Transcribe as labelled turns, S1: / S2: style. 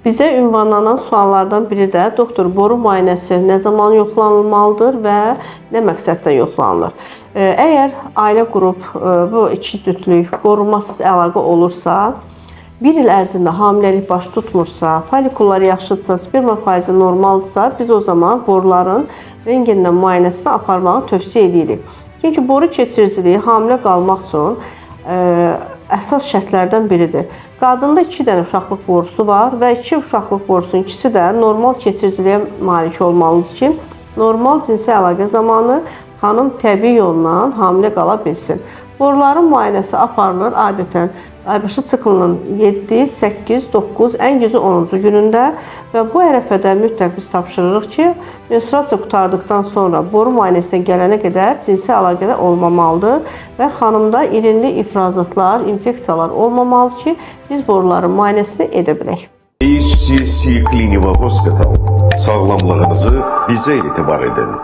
S1: Bizə ünvanlanan suallardan biri də doktor, boru müayinəsi nə zaman yoxlanılmalıdır və nə məqsədlə yoxlanılır? Əgər ailə qrup bu iki cütlük qorunmasız əlaqə olursa, 1 il ərzində hamiləlik baş tutmursa, folikullar yaxşıdırsa, sperma faizi normaldırsa, biz o zaman boruların rentgendən müayinəsini aparmağı tövsiyə edirik. Çünki boru keçiriciliyi hamilə qalmaq üçün əsas şərtlərdən biridir. Qadında 2 dənə uşaqlıq borusu var və 2 uşaqlıq borusunun ikisi də normal keçiriciliyə malik olmalıdır ki, normal cinsi əlaqə zamanı xanım təbii yolla hamilə qala bilsin. Boruların müayinəsi aparılır adətən aybaşı siklının 7, 8, 9, ən gücü 10-cu günündə və bu ərəfədə mütləq biz tapşırırıq ki, menstruasiya qurtardıqdan sonra boru müayinəsinə gələnə qədər cinsi əlaqədə olmamalıdır və xanımda irinli ifrazatlar, infeksiyalar olmamalı ki, biz boruların müayinəsini edə bilək.
S2: HCC Clinical Hospital. Sağlamlığınızı bizə etibar edin.